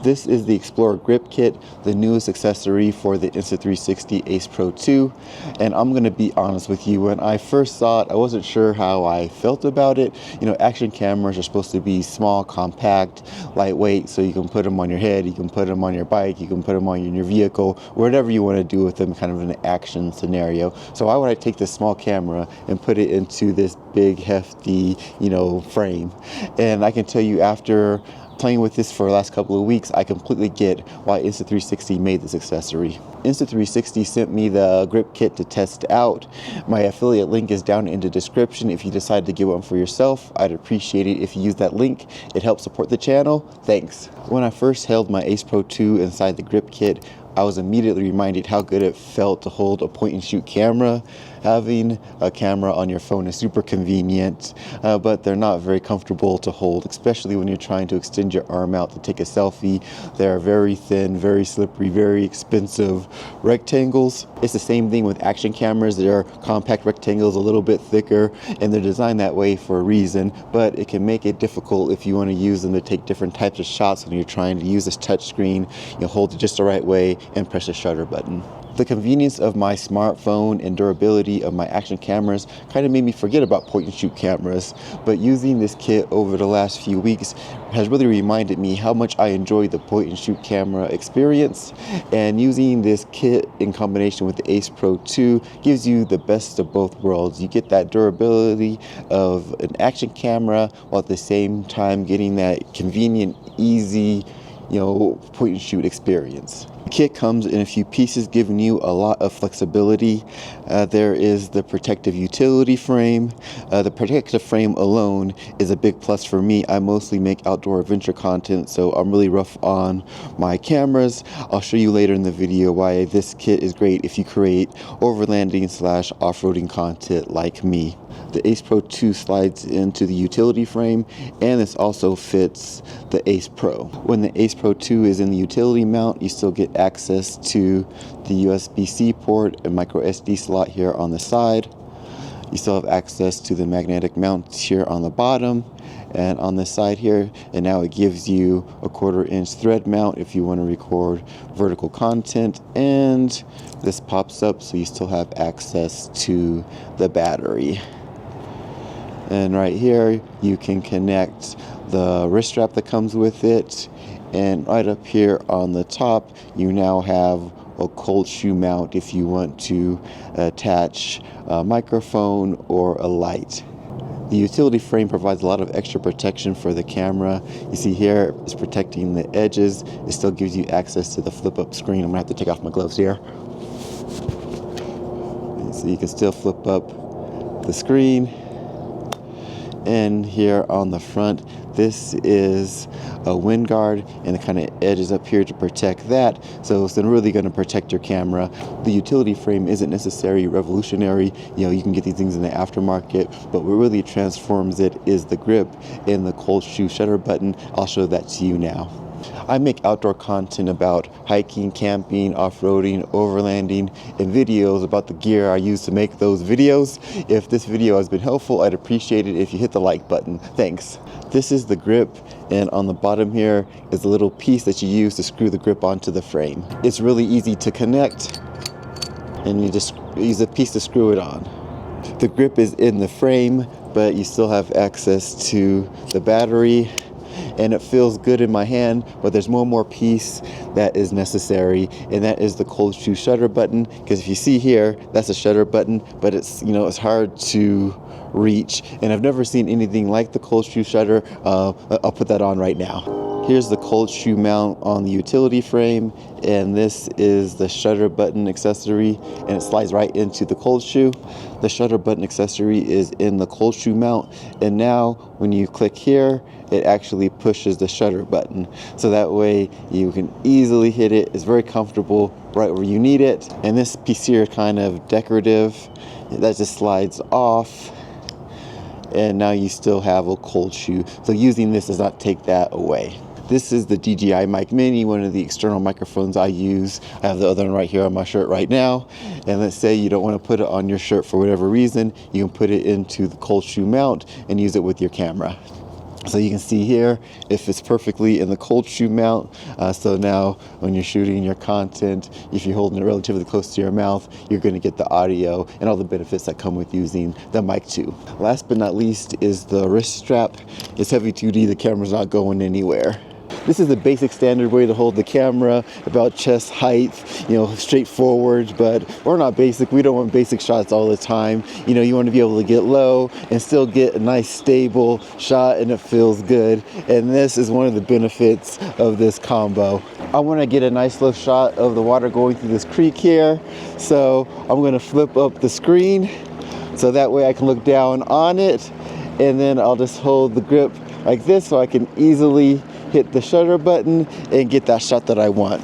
This is the Xplorer Grip Kit, the newest accessory for the Insta360 Ace Pro 2. And I'm going to be honest with you, when I first saw it, I wasn't sure how I felt about it. You know, action cameras are supposed to be small, compact, lightweight, so you can put them on your head, you can put them on your bike, you can put them on your vehicle, whatever you want to do with them, kind of an action scenario. So why would I take this small camera and put it into this big, hefty, frame? And I can tell you, after playing with this for the last couple of weeks, I completely get why Insta360 made this accessory. Insta360 sent me the grip kit to test out. My affiliate link is down in the description. If you decide to get one for yourself, I'd appreciate it if you use that link. It helps support the channel. Thanks. When I first held my Ace Pro 2 inside the grip kit, I was immediately reminded how good it felt to hold a point and shoot camera. Having a camera on your phone is super convenient, but they're not very comfortable to hold, especially when you're trying to extend your arm out to take a selfie. They're very thin, very slippery, very expensive rectangles. It's the same thing with action cameras. They're compact rectangles, a little bit thicker, and they're designed that way for a reason, but it can make it difficult if you want to use them to take different types of shots when you're trying to use this touch screen. You hold it just the right way and press the shutter button. The convenience of my smartphone and durability of my action cameras kind of made me forget about point and shoot cameras, but using this kit over the last few weeks has really reminded me how much I enjoy the point and shoot camera experience. And using this kit in combination with the Ace Pro 2 gives you the best of both worlds. You get that durability of an action camera while at the same time getting that convenient, easy, point and shoot experience. The kit comes in a few pieces, giving you a lot of flexibility. There is the protective utility frame. The protective frame alone is a big plus for me. I mostly make outdoor adventure content, so I'm really rough on my cameras. I'll show you later in the video why this kit is great if you create overlanding / off-roading content like me. The Ace Pro 2 slides into the utility frame, and this also fits the Ace Pro. When the Ace Pro 2 is in the utility mount, you still get access to the USB-C port and micro SD slot here on the side. You still have access to the magnetic mount here on the bottom and on the side here, and now it gives you a 1/4 inch thread mount if you want to record vertical content, and this pops up so you still have access to the battery. And right here you can connect the wrist strap that comes with it, and right up here on the top you now have a cold shoe mount if you want to attach a microphone or a light. The utility frame provides a lot of extra protection for the camera. You see here it's protecting the edges. It still gives you access to the flip up screen. I'm gonna have to take off my gloves here. And so you can still flip up the screen. And here on the front, this is a wind guard, and it kind of edges up here to protect that, so it's really going to protect your camera. The utility frame isn't necessarily revolutionary. You can get these things in the aftermarket, but what really transforms it is the grip and the cold shoe shutter button. I'll show that to you now. I make outdoor content about hiking, camping, off-roading, overlanding, and videos about the gear I use to make those videos. If this video has been helpful, I'd appreciate it if you hit the like button. Thanks. This is the grip, and on the bottom here is a little piece that you use to screw the grip onto the frame. It's really easy to connect, and you just use a piece to screw it on. The grip is in the frame, but you still have access to the battery, and it feels good in my hand, but there's one more piece that is necessary, and that is the cold shoe shutter button. Because if you see here, that's a shutter button, but it's hard to reach, and I've never seen anything like the cold shoe shutter. I'll put that on right now. Here's the cold shoe mount on the utility frame, and this is the shutter button accessory, and it slides right into the cold shoe. The shutter button accessory is in the cold shoe mount, and now when you click here, it actually pushes the shutter button, so that way you can easily hit it. It's very comfortable right where you need it. And this piece here is kind of decorative. That just slides off, and now you still have a cold shoe, so using this does not take that away. This is the DJI Mic Mini, one of the external microphones I use. I have the other one right here on my shirt right now. And let's say you don't want to put it on your shirt for whatever reason, you can put it into the cold shoe mount and use it with your camera. So you can see here if it's perfectly in the cold shoe mount. So now when you're shooting your content, if you're holding it relatively close to your mouth, you're going to get the audio and all the benefits that come with using the mic too. Last but not least is the wrist strap. It's heavy duty, the camera's not going anywhere. This is the basic standard way to hold the camera, about chest height, straightforward, but we're not basic. We don't want basic shots all the time. You want to be able to get low and still get a nice stable shot, and it feels good. And this is one of the benefits of this combo. I want to get a nice low shot of the water going through this creek here. So I'm going to flip up the screen so that way I can look down on it, and then I'll just hold the grip like this so I can easily hit the shutter button and get that shot that I want.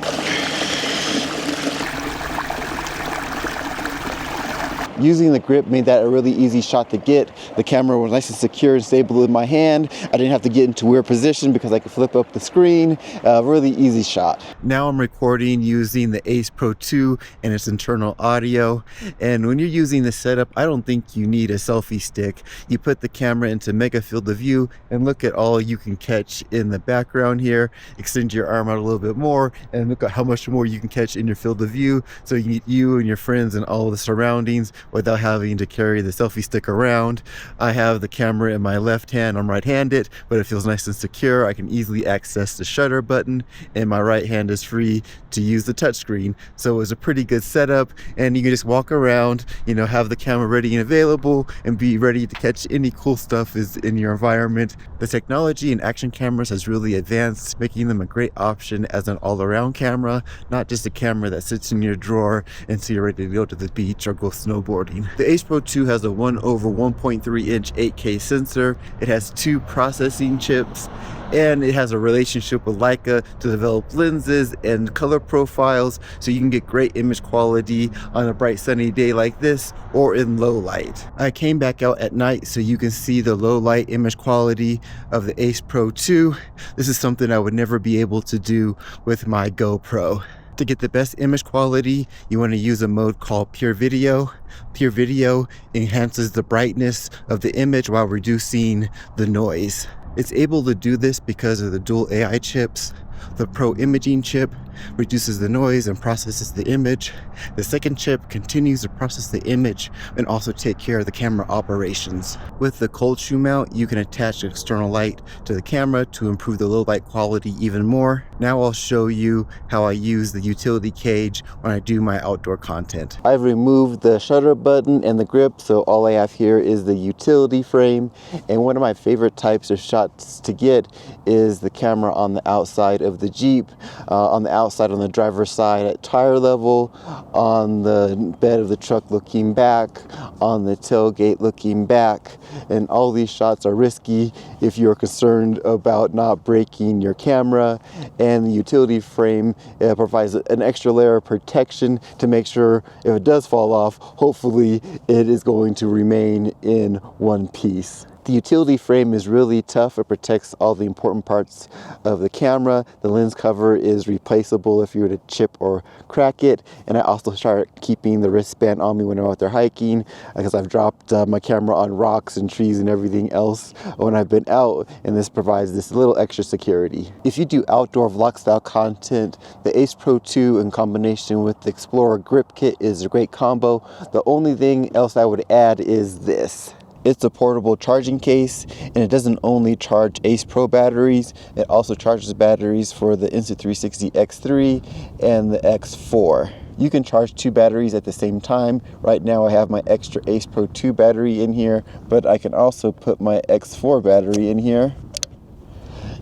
Using the grip made that a really easy shot to get. The camera was nice and secure and stable in my hand. I didn't have to get into weird position because I could flip up the screen. Really easy shot. Now I'm recording using the Ace Pro 2 and its internal audio. And when you're using this setup, I don't think you need a selfie stick. You put the camera into mega field of view and look at all you can catch in the background here. Extend your arm out a little bit more and look at how much more you can catch in your field of view. So you can get you and your friends and all the surroundings without having to carry the selfie stick around. I have the camera in my left hand. I'm right-handed, but it feels nice and secure. I can easily access the shutter button, and my right hand is free to use the touchscreen. So it was a pretty good setup, and you can just walk around, have the camera ready and available, and be ready to catch any cool stuff is in your environment. The technology in action cameras has really advanced, making them a great option as an all-around camera, not just a camera that sits in your drawer until you're ready to go to the beach or go snowboarding. The Ace Pro 2 has a 1/1.3-inch 8K sensor. It has 2 processing chips, and it has a relationship with Leica to develop lenses and color profiles so you can get great image quality on a bright sunny day like this or in low light. I came back out at night so you can see the low light image quality of the Ace Pro 2. This is something I would never be able to do with my GoPro. To get the best image quality, you want to use a mode called Pure Video. Pure Video enhances the brightness of the image while reducing the noise. It's able to do this because of the dual AI chips. The Pro imaging chip reduces the noise and processes the image. The second chip continues to process the image and also take care of the camera operations. With the cold shoe mount, you can attach external light to the camera to improve the low light quality even more. Now I'll show you how I use the utility cage when I do my outdoor content. I've removed the shutter button and the grip, so all I have here is the utility frame. And one of my favorite types of shots to get is the camera on the outside of the Jeep, on the outside on the driver's side at tire level, on the bed of the truck looking back, on the tailgate looking back. And all these shots are risky if you're concerned about not breaking your camera. And the utility frame provides an extra layer of protection to make sure if it does fall off, hopefully it is going to remain in one piece. The utility frame is really tough. It protects all the important parts of the camera. The lens cover is replaceable if you were to chip or crack it. And I also start keeping the wristband on me when I'm out there hiking because I've dropped my camera on rocks and trees and everything else when I've been out, and this provides this little extra security. If you do outdoor vlog style content, the Ace Pro 2 in combination with the Xplorer Grip Kit is a great combo. The only thing else I would add is this. It's a portable charging case, and it doesn't only charge Ace Pro batteries, it also charges batteries for the Insta360 X3 and the X4. You can charge 2 batteries at the same time. Right now I have my extra Ace Pro 2 battery in here, but I can also put my X4 battery in here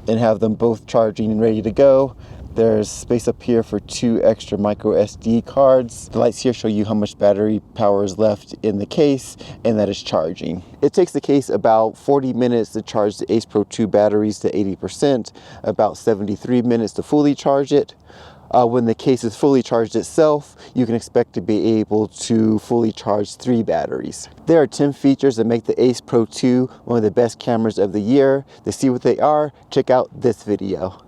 and have them both charging and ready to go. There's space up here for 2 extra micro SD cards. The lights here show you how much battery power is left in the case and that it's charging. It takes the case about 40 minutes to charge the Ace Pro 2 batteries to 80%, about 73 minutes to fully charge it. When the case is fully charged itself, you can expect to be able to fully charge 3 batteries. There are 10 features that make the Ace Pro 2 one of the best cameras of the year. To see what they are, check out this video.